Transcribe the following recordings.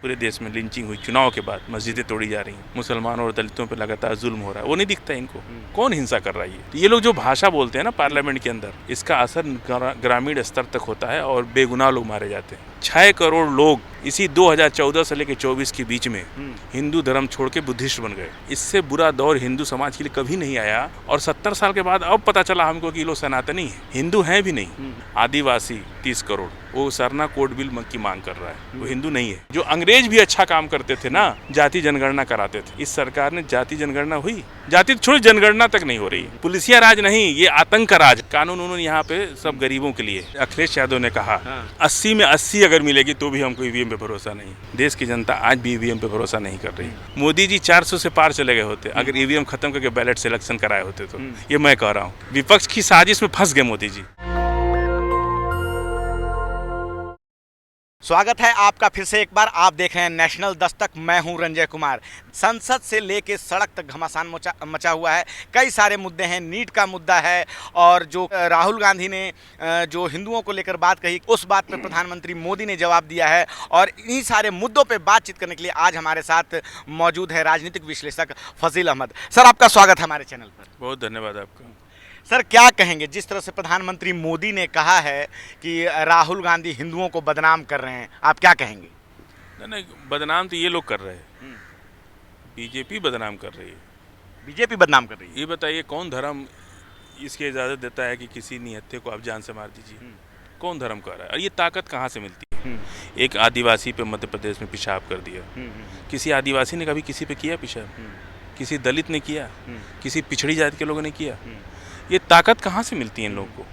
पूरे देश में लिंचिंग हुई, चुनाव के बाद मस्जिदें तोड़ी जा रही हैं, मुसलमानों और दलितों पर लगातार जुल्म हो रहा है, वो नहीं दिखता इनको। कौन हिंसा कर रहा है? ये लोग जो भाषा बोलते हैं ना पार्लियामेंट के अंदर, इसका असर ग्रामीण स्तर तक होता है और बेगुनाह लोग मारे जाते हैं। 6 करोड़ लोग इसी 2014 से लेकर 24 के बीच में हिंदू धर्म छोड़ के बुद्धिस्ट बन गए। इससे बुरा दौर हिंदू समाज के लिए कभी नहीं आया और 70 साल के बाद अब पता चला हमको कि ये लोग सनातनी हैं, हिंदू हैं भी नहीं। आदिवासी 30 करोड़, वो सरना कोड बिल की मांग कर रहा है, वो हिंदू नहीं है। जो अंग्रेज भी अच्छा काम करते थे ना, जाति जनगणना कराते थे, इस सरकार ने जाति जनगणना हुई, जाति छोड़ी जनगणना तक नहीं हो रही। पुलिसिया राज नहीं, ये आतंक का राज। कानून उन्होंने यहाँ पे सब गरीबों के लिए। अखिलेश यादव ने कहा 80 में 80 अगर मिलेगी तो भी हमको ईवीएम पे भरोसा नहीं। देश की जनता आज भी ईवीएम पे भरोसा नहीं कर रही। मोदी जी 400 से पार चले गए होते अगर ईवीएम खत्म करके बैलेट सिलेक्शन कराए होते तो। ये मैं कह रहा हूँ, विपक्ष की साजिश में फंस गए मोदी जी। स्वागत है आपका फिर से एक बार। आप देख रहे हैं नेशनल दस्तक, मैं हूं रंजय कुमार। संसद से लेके सड़क तक घमासान मचा हुआ है। कई सारे मुद्दे हैं, नीट का मुद्दा है और जो राहुल गांधी ने जो हिंदुओं को लेकर बात कही, उस बात पर प्रधानमंत्री मोदी ने जवाब दिया है। और इन्हीं सारे मुद्दों पर बातचीत करने के लिए आज हमारे साथ मौजूद है राजनीतिक विश्लेषक फजील अहमद। सर, आपका स्वागत है हमारे चैनल पर। बहुत धन्यवाद आपका। सर, क्या कहेंगे जिस तरह से प्रधानमंत्री मोदी ने कहा है कि राहुल गांधी हिंदुओं को बदनाम कर रहे हैं, आप क्या कहेंगे? नहीं, बदनाम तो ये लोग कर रहे हैं, बीजेपी बदनाम कर रही है। बीजेपी बदनाम कर रही है? ये बताइए कौन धर्म इसकी इजाज़त देता है कि किसी निहत्थे को आप जान से मार दीजिए? कौन धर्म कर रहा है? और ये ताकत कहाँ से मिलती है? एक आदिवासी पे मध्य प्रदेश में पेशाब कर दिया, किसी आदिवासी ने कभी किसी पे किया पेशाब? किसी दलित ने किया? किसी पिछड़ी जाति के लोगों ने किया? ये ताकत कहाँ से मिलती है इन लोगों को?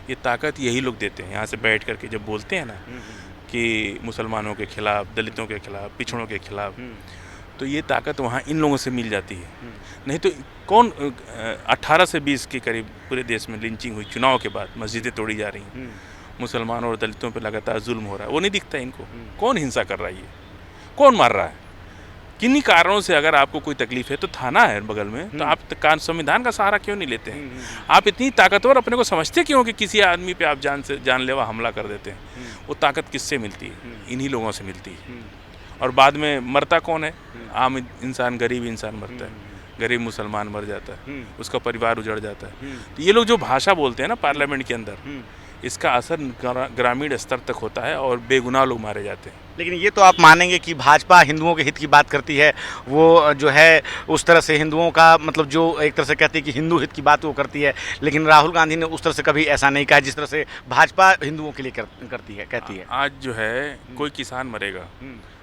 ये ताकत यही लोग देते हैं। यहाँ से बैठ करके जब बोलते हैं ना कि मुसलमानों के खिलाफ, दलितों के खिलाफ, पिछड़ों के खिलाफ, तो ये ताकत वहाँ इन लोगों से मिल जाती है। नहीं तो कौन 18 से 20 के करीब पूरे देश में लिंचिंग हुई, चुनाव के बाद मस्जिदें तोड़ी जा रही हैं, मुसलमानों और दलितों पर लगातार जुल्म हो रहा है, वो नहीं दिखता इनको। कौन हिंसा कर रहा है? ये कौन मार रहा है? किन्हीं कारणों से अगर आपको कोई तकलीफ है तो थाना है बगल में, तो आप संविधान का सहारा क्यों नहीं लेते हैं? आप इतनी ताकतवर अपने को समझते क्यों कि किसी आदमी पे आप जानलेवा हमला कर देते हैं? वो ताकत किससे मिलती है? इन्हीं लोगों से मिलती है। और बाद में मरता कौन है? आम इंसान, गरीब इंसान मरता है, गरीब मुसलमान मर जाता है, उसका परिवार उजड़ जाता है। तो ये लोग जो भाषा बोलते हैं ना पार्लियामेंट के अंदर, इसका असर ग्रामीण स्तर तक होता है और बेगुनाह लोग मारे जाते हैं। लेकिन ये तो आप मानेंगे कि भाजपा हिंदुओं के हित की बात करती है, वो जो है उस तरह से हिंदुओं का मतलब जो एक तरह से कहती है कि हिंदू हित की बात वो करती है, लेकिन राहुल गांधी ने उस तरह से कभी ऐसा नहीं कहा जिस तरह से भाजपा हिंदुओं के लिए करती है, कहती है। आज जो है कोई किसान मरेगा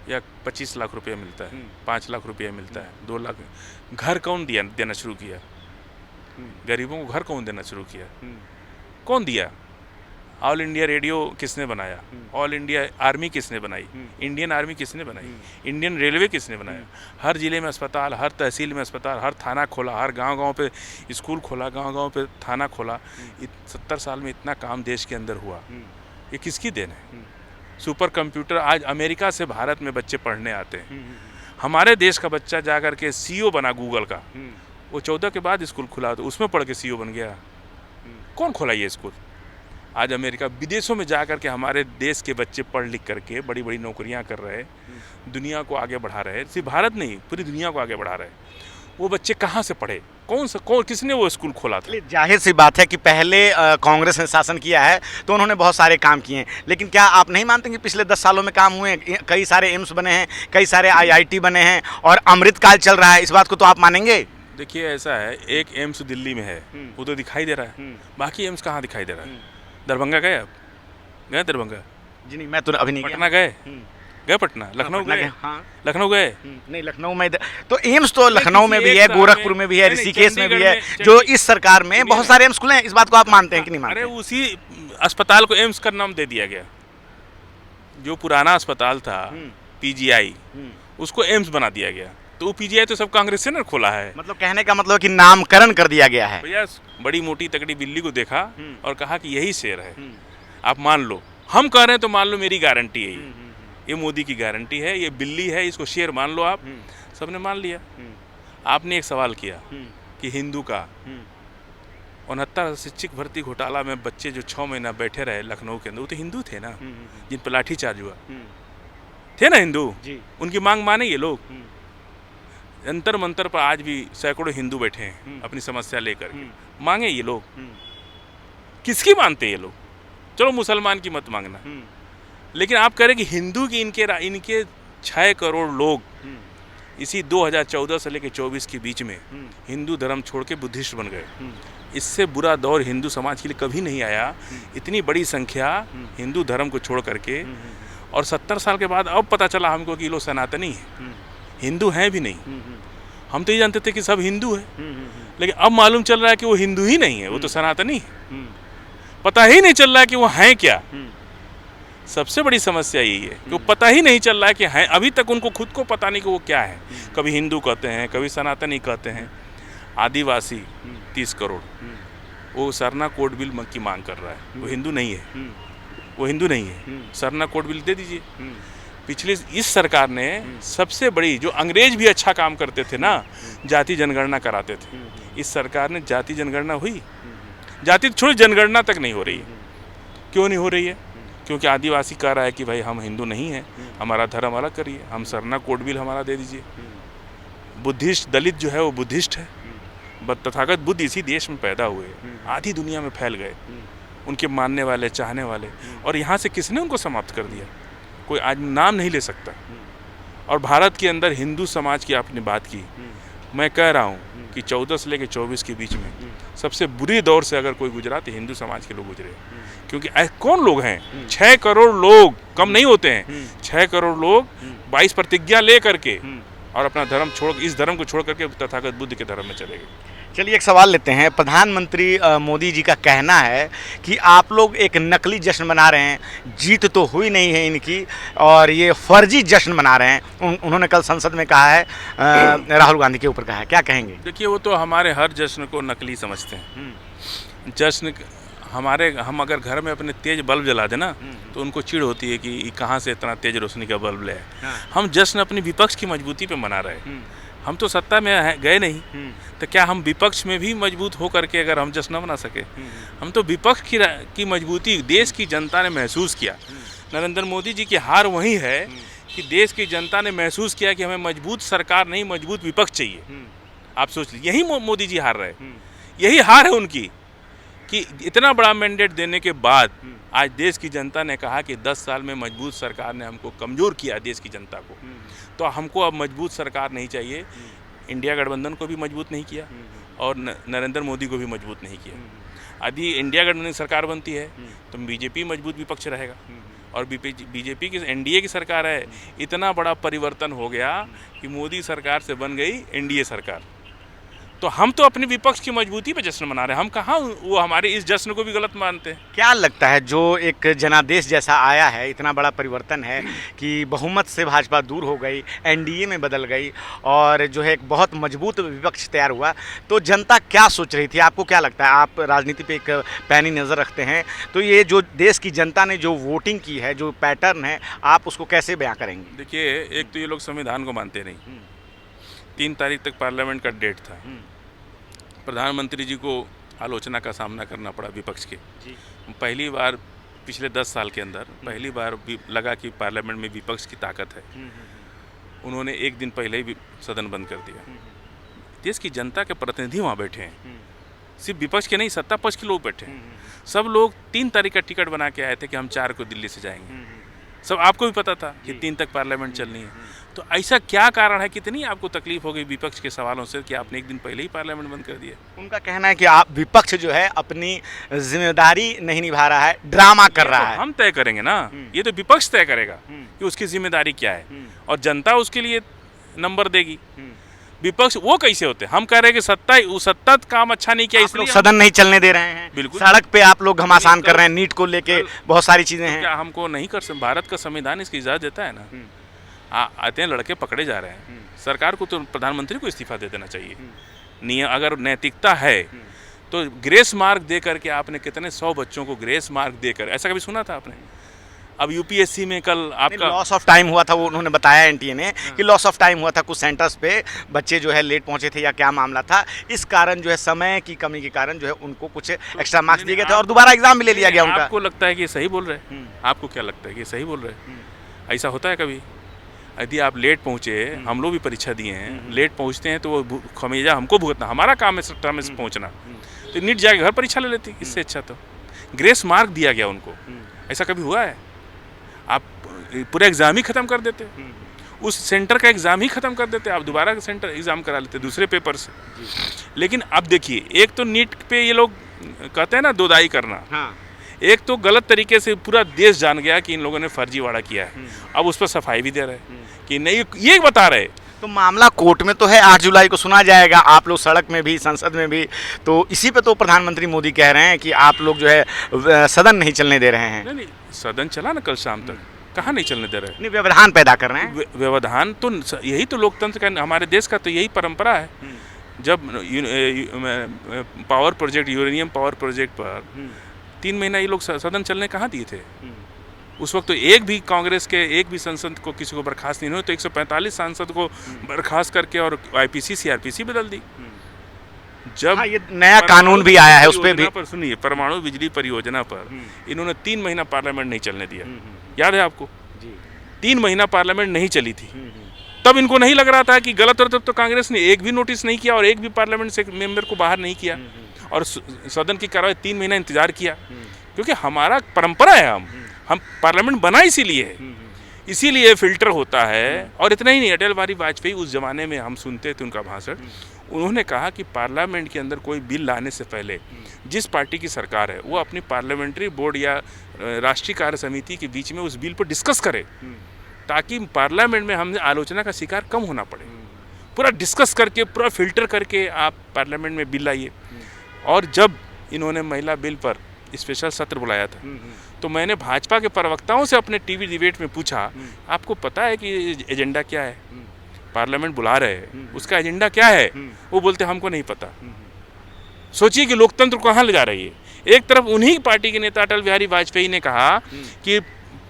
या 25 लाख रुपया मिलता है, 5 लाख रुपया मिलता है, 2 लाख, घर कौन देना शुरू किया? गरीबों को घर कौन देना शुरू किया? कौन दिया? ऑल इंडिया रेडियो किसने बनाया? ऑल इंडिया आर्मी किसने बनाई? इंडियन आर्मी किसने बनाई? इंडियन रेलवे किसने बनाया? हर जिले में अस्पताल, हर तहसील में अस्पताल, हर थाना खोला, हर गांव-गांव पे स्कूल खोला, गांव-गांव पे थाना खोला। 70 साल में इतना काम देश के अंदर हुआ, ये किसकी देन है? सुपर कंप्यूटर, आज अमेरिका से भारत में बच्चे पढ़ने आते हैं। हमारे देश का बच्चा जा कर के CEO बना गूगल का, वो 14 के बाद स्कूल खुला तो उसमें पढ़ के CEO बन गया। कौन खोला ये स्कूल? आज अमेरिका, विदेशों में जा कर के हमारे देश के बच्चे पढ़ लिख करके बड़ी बड़ी नौकरियां कर रहे हैं, दुनिया को आगे बढ़ा रहे हैं। सिर्फ भारत नहीं, पूरी दुनिया को आगे बढ़ा रहे हैं। वो बच्चे कहाँ से पढ़े? किसने वो स्कूल खोला था? जाहिर सी बात है कि पहले कांग्रेस ने शासन किया है तो उन्होंने बहुत सारे काम किए हैं, लेकिन क्या आप नहीं मानते कि पिछले 10 सालों में काम हुए हैं? कई सारे एम्स बने हैं, कई सारे IIT बने हैं और अमृतकाल चल रहा है। इस बात को तो आप मानेंगे? देखिए, ऐसा है, एक एम्स दिल्ली में है, वो तो दिखाई दे रहा है, बाकी एम्स कहाँ दिखाई दे रहा है? दरभंगा गए? आप गए दरभंगा? जी नहीं, मैं तो अभी नहीं गया। पटना गए? पटना? लखनऊ गए? हाँ, लखनऊ गए? नहीं, लखनऊ में तो एम्स तो लखनऊ में भी है, गोरखपुर में भी है, ऋषिकेश में भी है, जो इस सरकार में बहुत सारे एम्स खुले हैं। इस बात को आप मानते हैं कि नहीं मानते? अरे उसी अस्पताल को एम्स का नाम दे दिया गया। जो पुराना अस्पताल था PGI, उसको एम्स बना दिया गया। तो PGI तो सब कांग्रेस ने खोला है। मतलब कहने का मतलब कि नामकरण कर दिया गया है। भैया, बड़ी मोटी तगड़ी बिल्ली को देखा और कहा कि यही शेर है, आप मान लो। हम कह रहे हैं तो मान लो, मेरी गारंटी है, ये मोदी की गारंटी है, ये बिल्ली है, इसको शेर मान लो आप। सबने मान लिया। आपने एक सवाल किया कि हिंदू का 69 शिक्षक भर्ती घोटाला में बच्चे जो 6 महीना बैठे रहे लखनऊ के अंदर, वो तो हिंदू थे ना, जिन पर लाठीचार्ज हुआ। थे ना हिंदू, जी। उनकी मांग माने ये लोग। अंतर मंतर पर आज भी सैकड़ों हिंदू बैठे हैं अपनी समस्या लेकर के, मांगे ये लोग। किसकी मानते ये लोग? चलो मुसलमान की मत मांगना, लेकिन आप कह रहे कि हिंदू की इनके 6 करोड़ लोग इसी 2014 से लेकर 24 के बीच में हिंदू धर्म छोड़ के बुद्धिस्ट बन गए। इससे बुरा दौर हिंदू समाज के लिए कभी नहीं आया। इतनी बड़ी संख्या हिंदू धर्म को छोड़ करके, और 70 साल के बाद अब पता चला हमको कि ये लोग सनातनी हैं, हिंदू हैं भी नहीं। हम तो ये जानते थे कि सब हिंदू है, लेकिन अब मालूम चल रहा है कि वो हिंदू ही नहीं है, वो तो सनातनी है। पता ही नहीं चल रहा है कि वो हैं क्या। सबसे बड़ी समस्या यही है कि वो पता ही नहीं चल रहा है कि हैं। अभी तक उनको खुद को पता नहीं कि वो क्या है। कभी हिंदू कहते हैं, कभी सनातनी कहते हैं। आदिवासी 30 करोड़ वो सरना कोड बिल की मांग कर रहा है। वो हिंदू नहीं है, वो हिंदू नहीं है। सरना कोड बिल दे दीजिए। पिछले इस सरकार ने सबसे बड़ी, जो अंग्रेज भी अच्छा काम करते थे ना, जाति जनगणना कराते थे, इस सरकार ने जाति जनगणना हुई? जाति छोड़ जनगणना तक नहीं हो रही है। क्यों नहीं हो रही है? क्योंकि आदिवासी कह रहा है कि भाई हम हिंदू नहीं हैं, हमारा धर्म अलग करिए, हम सरना कोड बिल हमारा दे दीजिए। बुद्धिस्ट दलित जो है वो बुद्धिस्ट है। तथागत बुद्ध इसी देश में पैदा हुए, आधी दुनिया में फैल गए, उनके मानने वाले, चाहने वाले, और यहाँ से किसने उनको समाप्त कर दिया? कोई आज नाम नहीं ले सकता। और भारत के अंदर हिंदू समाज की आपने बात की, मैं कह रहा हूँ कि 14 से लेकर 24 के बीच में सबसे बुरी दौर से अगर कोई गुजरा तो हिंदू समाज के लोग गुजरे। क्योंकि कौन लोग हैं? 6 करोड़ लोग कम नहीं होते हैं। 6 करोड़ लोग 22 प्रतिज्ञा ले करके और अपना धर्म छोड़, इस धर्म को छोड़ करके तथागत बुद्ध के धर्म में चले गए। चलिए एक सवाल लेते हैं। प्रधानमंत्री मोदी जी का कहना है कि आप लोग एक नकली जश्न मना रहे हैं, जीत तो हुई नहीं है इनकी और ये फर्जी जश्न मना रहे हैं। उन्होंने कल संसद में कहा है, राहुल गांधी के ऊपर कहा है। क्या कहेंगे? देखिए, वो तो हमारे हर जश्न को नकली समझते हैं। जश्न हम अगर घर में अपने तेज बल्ब जला देना तो उनको चिढ़ होती है कि कहाँ से इतना तेज रोशनी का बल्ब ले आए। हम जश्न अपनी विपक्ष की मजबूती पे मना रहे हैं। हम तो सत्ता में गए नहीं, तो क्या हम विपक्ष में भी मजबूत हो करके अगर हम जश्न न मना सके? हम तो विपक्ष की मजबूती देश की जनता ने महसूस किया। नरेंद्र मोदी जी की हार वही है कि देश की जनता ने महसूस किया कि हमें मजबूत सरकार नहीं, मजबूत विपक्ष चाहिए। आप सोच लीजिए, यही मोदी जी हार रहे, यही हार है उनकी कि इतना बड़ा मैंडेट देने के बाद आज देश की जनता ने कहा कि 10 साल में मजबूत सरकार ने हमको कमज़ोर किया, देश की जनता को। तो हमको अब मजबूत सरकार नहीं चाहिए। इंडिया गठबंधन को भी मजबूत नहीं किया और नरेंद्र मोदी को भी मजबूत नहीं किया। यदि इंडिया गठबंधन सरकार बनती है तो बीजेपी मजबूत विपक्ष रहेगा, और बीजेपी की एनडीए की सरकार है। इतना बड़ा परिवर्तन हो गया कि मोदी सरकार से बन गई एनडीए सरकार। तो हम तो अपनी विपक्ष की मजबूती पे जश्न मना रहे हैं। हम कहाँ वो हमारे इस जश्न को भी गलत मानते हैं? क्या लगता है, जो एक जनादेश जैसा आया है, इतना बड़ा परिवर्तन है कि बहुमत से भाजपा दूर हो गई, एनडीए में बदल गई और जो है एक बहुत मजबूत विपक्ष तैयार हुआ, तो जनता क्या सोच रही थी? आपको क्या लगता है? आप राजनीति पे एक पैनी नज़र रखते हैं, तो ये जो देश की जनता ने जो वोटिंग की है, जो पैटर्न है, आप उसको कैसे बयां करेंगे? देखिए, एक तो ये लोग संविधान को मानते नहीं। 3 तारीख तक पार्लियामेंट का डेट था। प्रधानमंत्री जी को आलोचना का सामना करना पड़ा विपक्ष के। पहली बार पिछले 10 साल के अंदर पहली बार लगा कि पार्लियामेंट में विपक्ष की ताकत है। उन्होंने एक दिन पहले ही सदन बंद कर दिया। देश की जनता के प्रतिनिधि वहाँ बैठे हैं, सिर्फ विपक्ष के नहीं, सत्ता पक्ष के लोग बैठे हैं। सब लोग 3 तारीख का टिकट बना के आए थे कि हम 4 को दिल्ली से जाएंगे। सब आपको भी पता था कि 3 तक पार्लियामेंट चलनी है। तो ऐसा क्या कारण है, कितनी आपको तकलीफ हो गई विपक्ष के सवालों से कि आपने एक दिन पहले ही पार्लियामेंट बंद कर दिया? उनका कहना है कि आप विपक्ष जो है अपनी जिम्मेदारी नहीं निभा रहा है, ड्रामा कर रहा है। हम तय करेंगे ना, ये तो विपक्ष तय करेगा कि उसकी जिम्मेदारी क्या है, और जनता उसके लिए नंबर देगी। विपक्ष वो कैसे होते हैं? हम कह रहे हैं कि सत्ता काम अच्छा नहीं किया, इसलिए सदन नहीं चलने दे रहे हैं। बिल्कुल, सड़क पे आप लोग घमासान कर रहे हैं, नीट को लेके बहुत सारी चीजें हैं। क्या हमको नहीं कर सकते? भारत का संविधान इसकी इजाजत देता है ना। आते हैं लड़के पकड़े जा रहे हैं, सरकार को तो प्रधानमंत्री को इस्तीफा दे देना चाहिए। नियम अगर नैतिकता है तो ग्रेस मार्क दे करके आपने कितने 100 बच्चों को ग्रेस मार्क देकर, ऐसा कभी सुना था आपने? अब यूपीएससी में कल आपका लॉस ऑफ टाइम हुआ था, वो उन्होंने बताया एनटीए ने कि लॉस ऑफ टाइम हुआ था, कुछ सेंटर्स पे बच्चे जो है लेट पहुंचे थे या क्या मामला था, इस कारण जो है समय की कमी के कारण जो है उनको कुछ एक्स्ट्रा मार्क्स दिए गए थे और दोबारा एग्जाम भी ले लिया गया उनका। आपको लगता है कि ये सही बोल रहे हैं? आपको क्या लगता है कि ये सही बोल रहे हैं? ऐसा होता है कभी? यदि आप लेट पहुँचे, हम लोग भी परीक्षा दिए हैं, लेट पहुँचते हैं तो वो खमीजा हमको भुगतना, हमारा काम है टाइम से पहुँचना। तो नीट जाके घर परीक्षा ले लेती, इससे अच्छा तो ग्रेस मार्क दिया गया उनको। ऐसा कभी हुआ है? आप पूरा एग्ज़ाम ही ख़त्म कर देते, उस सेंटर का एग्ज़ाम ही ख़त्म कर देते, आप दोबारा का सेंटर एग्ज़ाम करा लेते दूसरे पेपर से। लेकिन अब देखिए, एक तो नीट पे ये लोग कहते हैं ना दोदाई करना, एक तो गलत तरीके से पूरा देश जान गया कि इन लोगों ने फर्जीवाड़ा किया है। अब उस पर सफाई भी दे रहे कि नहीं, ये बता रहे। तो मामला कोर्ट में तो है, 8 जुलाई को सुना जाएगा, आप लोग सड़क में भी, संसद में भी, तो इसी पे तो प्रधानमंत्री मोदी कह रहे हैं कि आप लोग जो है सदन नहीं चलने दे रहे हैं। नहीं, सदन चला ना कल शाम तक, कहाँ नहीं चलने दे रहे? नहीं, व्यवधान पैदा कर रहे हैं। व्यवधान तो यही तो लोकतंत्र का, हमारे देश का तो यही परंपरा है। जब power project, uranium power project पर 3 महीना ये लोग सदन चलने कहाँ दिए थे? उस वक्त तो एक भी कांग्रेस के एक भी सांसद को किसी को बर्खास्त नहीं हुए, तो 145 सांसद को बर्खास्त करके और आईपीसी सीआरपीसी बदल दी। जब ये नया कानून भी आया है, उस पे भी सुनिए, परमाणु बिजली परियोजना पर इन्होंने 3 महीना पार्लियामेंट नहीं चलने दिया, याद है आपको? 3 महीना पार्लियामेंट नहीं चली थी, तब इनको नहीं लग रहा था कि गलत हो, तब तो कांग्रेस ने एक भी नोटिस नहीं किया और एक भी पार्लियामेंट से मेंबर को बाहर नहीं किया और सदन की कार्रवाई 3 महीना इंतजार किया, क्योंकि हमारा परंपरा है, हम पार्लियामेंट बना इसीलिए फिल्टर होता है। और इतना ही नहीं, अटल बिहारी वाजपेयी उस जमाने में हम सुनते थे उनका भाषण, उन्होंने कहा कि पार्लियामेंट के अंदर कोई बिल लाने से पहले जिस पार्टी की सरकार है वो अपनी पार्लियामेंट्री बोर्ड या राष्ट्रीय कार्य समिति के बीच में उस बिल पर डिस्कस करे, ताकि पार्लियामेंट में हमें आलोचना का शिकार कम होना पड़े। पूरा डिस्कस करके, पूरा फिल्टर करके आप पार्लियामेंट में बिल लाइए। और जब इन्होंने महिला बिल पर स्पेशल सत्र बुलाया था, तो मैंने भाजपा के प्रवक्ताओं से अपने टीवी डिबेट में पूछा, आपको पता है कि एजेंडा क्या है? पार्लियामेंट बुला रहे हैं, उसका एजेंडा क्या है? वो बोलते हमको नहीं पता। सोचिए कि लोकतंत्र कहाँ ले जा रही है। एक तरफ उन्हीं पार्टी के नेता अटल बिहारी वाजपेयी ने कहा कि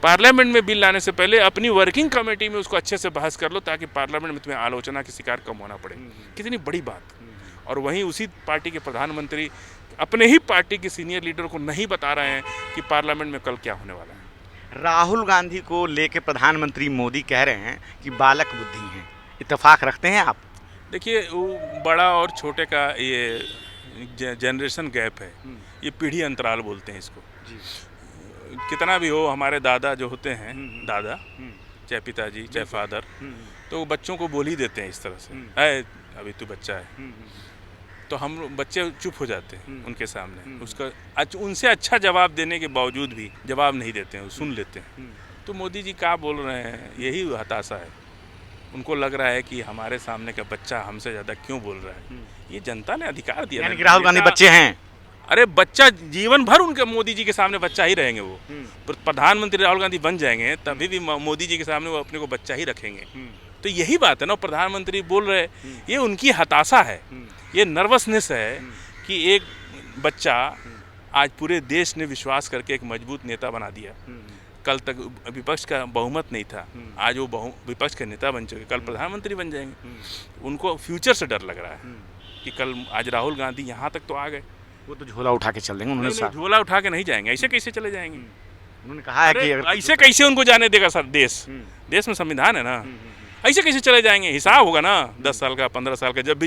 पार्लियामेंट में बिल लाने से पहले अपनी वर्किंग कमेटी में उसको अच्छे से बहस कर लो, ताकि पार्लियामेंट में तुम्हें आलोचना के शिकार कम होना पड़े। कितनी बड़ी बात। और वहीं उसी पार्टी के प्रधानमंत्री अपने ही पार्टी के सीनियर लीडर को नहीं बता रहे हैं कि पार्लियामेंट में कल क्या होने वाला है। राहुल गांधी को लेके प्रधानमंत्री मोदी कह रहे हैं कि बालक बुद्धि हैं। इत्तेफाक रखते हैं आप? देखिए, वो बड़ा और छोटे का ये जनरेशन गैप है, ये पीढ़ी अंतराल बोलते हैं इसको। कितना भी हो, हमारे दादा जो होते हैं, दादा चाहे पिताजी चाहे फादर, तो बच्चों को बोल ही देते हैं इस तरह से, है अभी तू बच्चा है। तो हम बच्चे चुप हो जाते हैं उनके सामने, उसका उनसे अच्छा जवाब देने के बावजूद भी जवाब नहीं देते हैं, सुन लेते हैं। तो मोदी जी क्या बोल रहे हैं, यही हताशा है। उनको लग रहा है कि हमारे सामने का बच्चा हमसे ज़्यादा क्यों बोल रहा है। ये जनता ने अधिकार दिया, यानी कि राहुल गांधी बच्चे हैं। अरे बच्चा जीवन भर उनके मोदी जी के सामने बच्चा ही रहेंगे। वो प्रधानमंत्री राहुल गांधी बन जाएंगे तभी भी मोदी जी के सामने वो अपने को बच्चा ही रखेंगे। तो यही बात है ना, प्रधानमंत्री बोल रहे, ये उनकी हताशा है, ये नर्वसनेस है कि एक बच्चा आज पूरे देश ने विश्वास करके एक मजबूत नेता बना दिया। कल तक विपक्ष का बहुमत नहीं था, आज वो विपक्ष के नेता बन चुके, कल प्रधानमंत्री बन जाएंगे। उनको फ्यूचर से डर लग रहा है कि कल आज राहुल गांधी यहाँ तक तो आ गए, वो तो झोला उठा के चल देंगे। उन्होंने झोला उठा के नहीं जाएंगे, ऐसे कैसे चले जाएंगे? उन्होंने कहा है कि ऐसे कैसे उनको जाने देगा सर देश में संविधान है ना, ऐसे कैसे चले जाएंगे? हिसाब होगा ना, 10 साल का 15 साल का, जब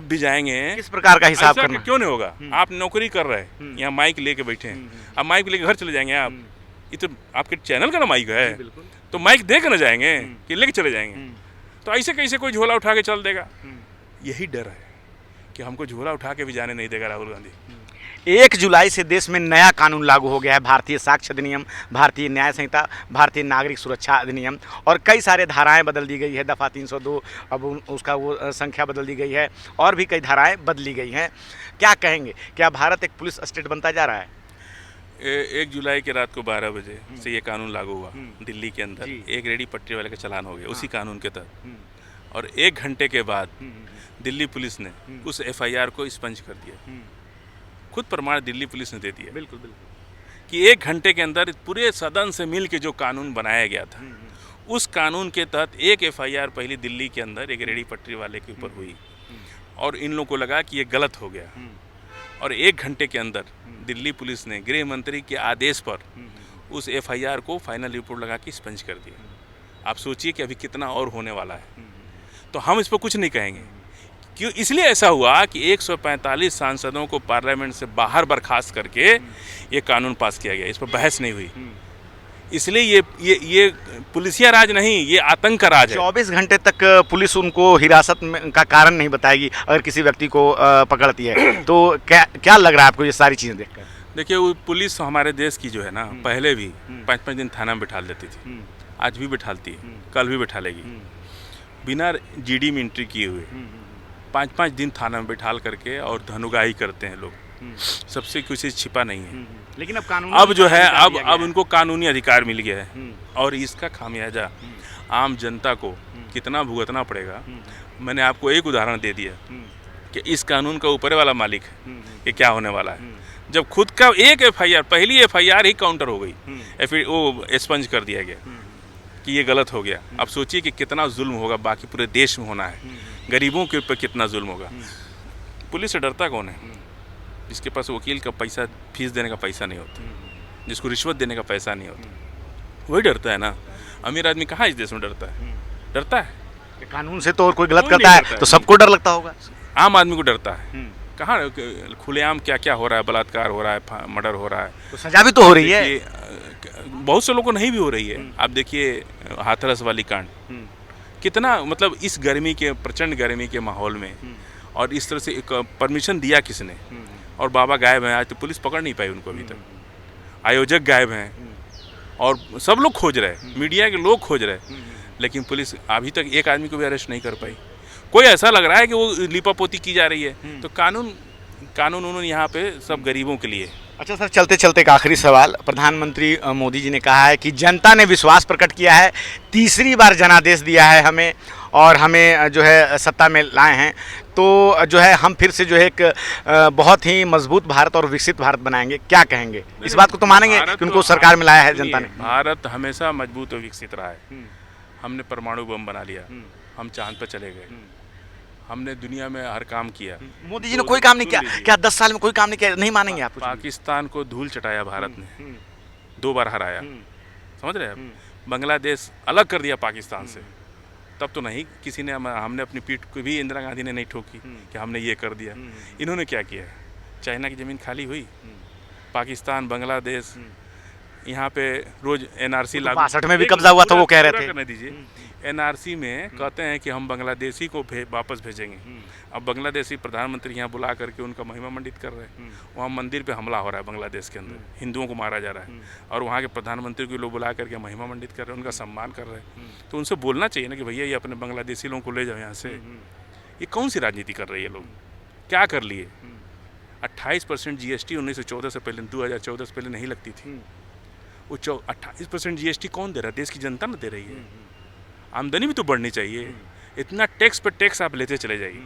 भी जाएंगे किस प्रकार का हिसाब करना? क्यों नहीं होगा? आप नौकरी कर रहे हैं, यहाँ माइक लेके बैठे हैं, अब माइक लेके घर चले जाएंगे आप, ये तो आपके चैनल का ना माइक है, तो माइक दे के ना जाएंगे कि लेके चले जाएंगे? तो ऐसे कैसे कोई झोला उठा के चल देगा? यही डर है कि हमको झोला उठा के भी जाने नहीं देगा राहुल गांधी। 1 जुलाई से देश में नया कानून लागू हो गया है, भारतीय साक्ष्य अधिनियम, भारतीय न्याय संहिता, भारतीय नागरिक सुरक्षा अधिनियम, और कई सारे धाराएं बदल दी गई है। दफ़ा 302 अब उसका वो संख्या बदल दी गई है, और भी कई धाराएं बदली गई हैं। क्या कहेंगे, क्या भारत एक पुलिस स्टेट बनता जा रहा है? 1 जुलाई की रात को 12 बजे से ये कानून लागू हुआ दिल्ली के अंदर। एक रेडी पटरी वाले का चालान हो गया उसी कानून के तहत, और 1 घंटे के बाद दिल्ली पुलिस ने उस FIR को स्पंज कर दिया। खुद प्रमाण दिल्ली पुलिस ने दे दिया बिल्कुल कि 1 घंटे के अंदर पूरे सदन से मिल के जो कानून बनाया गया था, उस कानून के तहत एक FIR पहले दिल्ली के अंदर एक रेडी पटरी वाले के ऊपर हुई, और इन लोगों को लगा कि ये गलत हो गया, और 1 घंटे के अंदर दिल्ली पुलिस ने गृह मंत्री के आदेश पर उस FIR को फाइनल रिपोर्ट लगा के स्पंज कर दिया। आप सोचिए कि अभी कितना और होने वाला है। तो हम इस पर कुछ नहीं कहेंगे। क्यों? इसलिए ऐसा हुआ कि 145 सांसदों को पार्लियामेंट से बाहर बर्खास्त करके ये कानून पास किया गया, इस पर बहस नहीं हुई। इसलिए ये पुलिसिया राज नहीं, ये आतंक का राज है। 24 घंटे तक पुलिस उनको हिरासत में का कारण नहीं बताएगी अगर किसी व्यक्ति को पकड़ती है, तो क्या लग रहा है आपको ये सारी चीज़ें देखकर? देखिए, वो पुलिस हमारे देश की जो है ना, पहले भी 5-5 दिन थाना में बिठा देती थी, आज भी बिठाती है, कल भी बिठा लेगी, बिना जीडी में एंट्री किए हुए 5-5 दिन थाना में बिठाल करके और धनुगाही करते हैं लोग। सबसे कुछ छिपा नहीं है। लेकिन अब कानून अब जो है अब उनको कानूनी अधिकार मिल गया है और इसका खामियाजा आम जनता को कितना भुगतना पड़ेगा। मैंने आपको एक उदाहरण दे दिया कि इस कानून का ऊपर वाला मालिक है कि क्या होने वाला है। जब खुद का एक एफआईआर, पहली एफआईआर ही काउंटर हो गई, वो एक्सपंज कर दिया गया कि ये गलत हो गया। अब सोचिए कि कितना जुल्म होगा, बाकी पूरे देश में होना है, गरीबों के ऊपर कितना जुल्म होगा। पुलिस से डरता कौन है? जिसके पास वकील का पैसा, फीस देने का पैसा नहीं होता, जिसको रिश्वत देने का पैसा नहीं होता, वही डरता है ना। अमीर आदमी कहाँ इस देश में डरता है? डरता है कानून से तो, और कोई गलत करता है तो सबको डर लगता होगा। आम आदमी को डरता है। कहाँ खुलेआम क्या क्या हो रहा है, बलात्कार हो रहा है, मर्डर हो रहा है, तो सजा भी तो हो रही है। बहुत से लोगों को नहीं भी हो रही है। आप देखिए हाथरस वाली कांड, कितना मतलब इस गर्मी के, प्रचंड गर्मी के माहौल में, और इस तरह से एक परमिशन दिया किसने, और बाबा गायब हैं। आज तो पुलिस पकड़ नहीं पाई उनको, अभी तक आयोजक गायब हैं और सब लोग खोज रहे हैं, मीडिया के लोग खोज रहे हैं, लेकिन पुलिस अभी तक एक आदमी को भी अरेस्ट नहीं कर पाई। कोई ऐसा लग रहा है कि वो लिपापोती की जा रही है। तो कानून उन्होंने यहाँ पे सब गरीबों के लिए। अच्छा सर, चलते चलते एक आखिरी सवाल। प्रधानमंत्री मोदी जी ने कहा है कि जनता ने विश्वास प्रकट किया है, तीसरी बार जनादेश दिया है हमें, और हमें जो है सत्ता में लाए हैं, तो जो है हम फिर से जो है एक बहुत ही मजबूत भारत और विकसित भारत बनाएंगे। क्या कहेंगे? इस बात को तो मानेंगे कि उनको सरकार में लाया है जनता ने? भारत हमेशा मजबूत और विकसित रहा है। हमने परमाणु बम बना लिया, हम चांद पर चले गए, हमने दुनिया में हर काम किया। मोदी जी ने कोई काम नहीं किया? क्या 10 साल में कोई काम नहीं किया? नहीं मानेंगे आप? पाकिस्तान को धूल चटाया भारत ने, 2 बार हराया, समझ रहे हैं? बांग्लादेश अलग कर दिया पाकिस्तान से, तब तो नहीं किसी ने, हमने अपनी पीठ को भी इंदिरा गांधी ने नहीं ठोकी कि हमने ये कर दिया। इन्होंने क्या किया? चाइना की ज़मीन खाली हुई, पाकिस्तान, बांग्लादेश, यहाँ पे रोज एनआरसी लागू, 62 में भी कब्जा हुआ था, वो कह रहे थे। करने दीजिए। एनआरसी में कहते हैं कि हम बांग्लादेशी को वापस भेजेंगे। अब बांग्लादेशी प्रधानमंत्री यहाँ बुला करके उनका महिमा मंडित कर रहे हैं। वहाँ मंदिर पे हमला हो रहा है बांग्लादेश के अंदर, हिंदुओं को मारा जा रहा है, और वहाँ के प्रधानमंत्री को लोग बुला करके महिमा मंडित कर रहे हैं, उनका सम्मान कर रहे हैं। तो उनसे बोलना चाहिए ना कि भैया ये अपने बांग्लादेशी लोगों को ले जाओ यहाँ से। ये कौन सी राजनीति कर रही है? लोग क्या कर लिए? 28% GST 1914 से पहले, 2014 से पहले नहीं लगती थी। वो 28% GST कौन दे रहा है? देश की जनता ना दे रही है। आमदनी भी तो बढ़नी चाहिए। इतना टैक्स पे टैक्स आप लेते चले जाइए।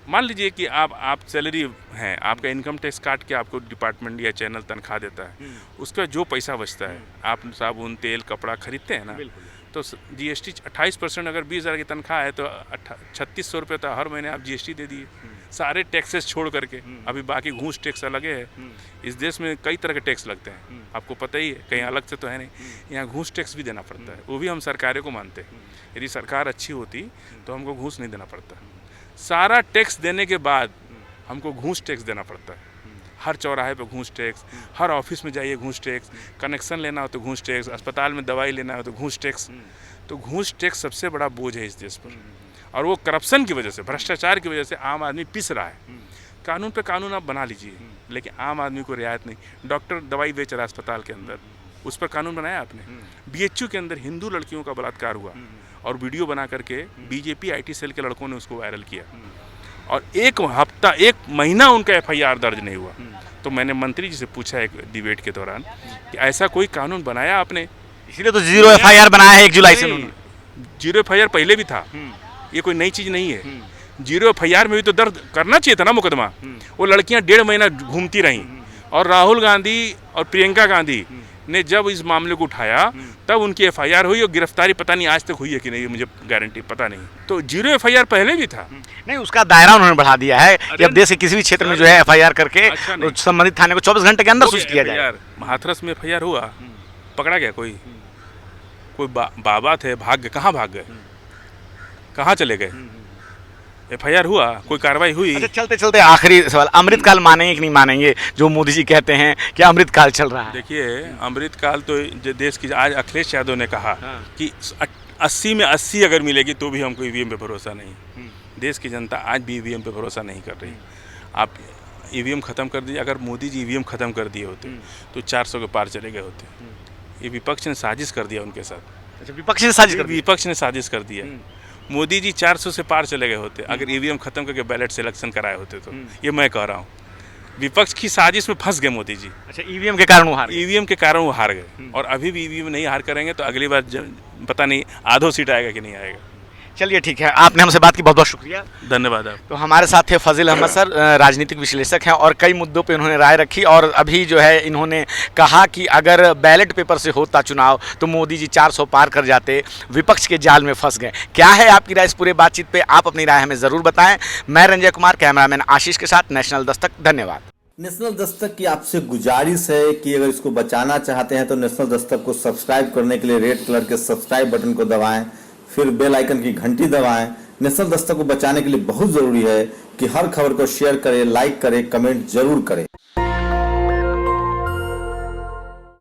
मान लीजिए कि आप सैलरी हैं, आपका इनकम टैक्स काट के आपको डिपार्टमेंट या चैनल तनख्वाह देता है, उसका जो पैसा बचता है, आप साबुन, तेल, कपड़ा खरीदते हैं ना, तो GST 28%, अगर 20,000 की तनख्वाह है तो 3600 रुपये तो हर महीने आप GST दे दिए, सारे टैक्सेस छोड़ करके। अभी बाकी घूस टैक्स अलग है। इस देश में कई तरह के टैक्स लगते हैं, आपको पता ही है, कहीं अलग से तो है नहीं। यहाँ घूस टैक्स भी देना पड़ता है, वो भी हम सरकारों को मानते हैं। यदि सरकार अच्छी होती तो हमको घूस नहीं देना पड़ता। सारा टैक्स देने के बाद हमको घूस टैक्स देना पड़ता है। हर चौराहे पे घूस टैक्स, हर ऑफिस में जाइए घूस टैक्स, कनेक्शन लेना हो तो घूस टैक्स, अस्पताल में दवाई लेना हो तो घूस टैक्स। तो घूस टैक्स सबसे बड़ा बोझ है इस देश पर, और वो करप्शन की वजह से, भ्रष्टाचार की वजह से आम आदमी पिस रहा है। कानून पे कानून आप बना लीजिए, लेकिन आम आदमी को रियायत नहीं। डॉक्टर दवाई बेच रहा है अस्पताल के अंदर, उस पर कानून बनाया आपने? BHU के अंदर हिंदू लड़कियों का बलात्कार हुआ और वीडियो बना करके BJP IT सेल के लड़कों ने उसको वायरल किया, और एक महीना उनका FIR दर्ज नहीं हुआ। तो मैंने मंत्री जी से पूछा एक डिबेट के दौरान कि ऐसा कोई कानून बनाया आपने? इसलिए तो 0 FIR बनाया है 1 जुलाई से। 0 FIR पहले भी था, ये कोई नई चीज़ नहीं है। 0 FIR में भी तो दर्ज करना चाहिए था ना मुकदमा। वो लड़कियां 1.5 महीना घूमती रहीं, और राहुल गांधी और प्रियंका गांधी ने जब इस मामले को उठाया तब उनकी FIR हुई, और गिरफ्तारी पता नहीं आज तक हुई है कि नहीं, मुझे गारंटी पता नहीं। तो 0 FIR पहले भी था। नहीं, उसका दायरा उन्होंने बढ़ा दिया है कि अब देश के किसी भी क्षेत्र में जो है FIR करके संबंधित थाने को 24 घंटे के अंदर सूचित किया जाए। हाथरस में FIR हुआ, पकड़ा गया कोई? कोई बाबा थे, भाग गए, कहाँ भाग गए, कहाँ चले गए? FIR हुआ, कोई कार्रवाई हुई? अच्छा, चलते चलते आखिरी सवाल, अमृतकाल मानेंगे कि नहीं मानेंगे जो मोदी जी कहते हैं कि अमृतकाल चल रहा है? देखिए, अमृतकाल तो जो देश की, आज अखिलेश यादव ने कहा हाँ। कि 80 में 80 अगर मिलेगी तो भी हमको EVM पे भरोसा नहीं। देश की जनता आज भी EVM पे भरोसा नहीं कर रही। आप EVM ख़त्म कर दीजिए, अगर मोदी जी EVM ख़त्म कर दिए होते तो 400 के पार चले गए होते। ये विपक्ष ने साजिश कर दिया उनके साथ। अच्छा, विपक्ष ने साजिश कर दी। विपक्ष ने साजिश कर दिया। मोदी जी 400 से पार चले गए होते अगर EVM ख़त्म करके बैलेट सिलेक्शन कराए होते तो। ये मैं कह रहा हूँ, विपक्ष की साजिश में फंस गए मोदी जी। अच्छा, ईवीएम के कारण वो हार गए। EVM के कारण वो हार गए, और अभी भी EVM नहीं हार करेंगे तो अगली बार पता नहीं आधो सीट आएगा कि नहीं आएगा। चलिए ठीक है, आपने हमसे बात की, बहुत बहुत शुक्रिया। धन्यवाद आप। तो हमारे साथ थे फजील अहमद सर, राजनीतिक विश्लेषक हैं और कई मुद्दों पे उन्होंने राय रखी, और अभी जो है इन्होंने कहा कि अगर बैलेट पेपर से होता चुनाव तो मोदी जी 400 पार कर जाते, विपक्ष के जाल में फंस गए। क्या है आपकी राय इस पूरे बातचीत पे? आप अपनी राय हमें ज़रूर बताएं। मैं रंजय कुमार, कैमरामैन आशीष के साथ, नेशनल दस्तक। धन्यवाद। नेशनल दस्तक की आपसे गुजारिश है कि अगर इसको बचाना चाहते हैं तो नेशनल दस्तक को सब्सक्राइब करने के लिए रेड कलर के सब्सक्राइब बटन को दबाएं, फिर बेल आइकन की घंटी दबाएं। नेशनल दस्तक को बचाने के लिए बहुत जरूरी है कि हर खबर को शेयर करें, लाइक करें, कमेंट जरूर करें।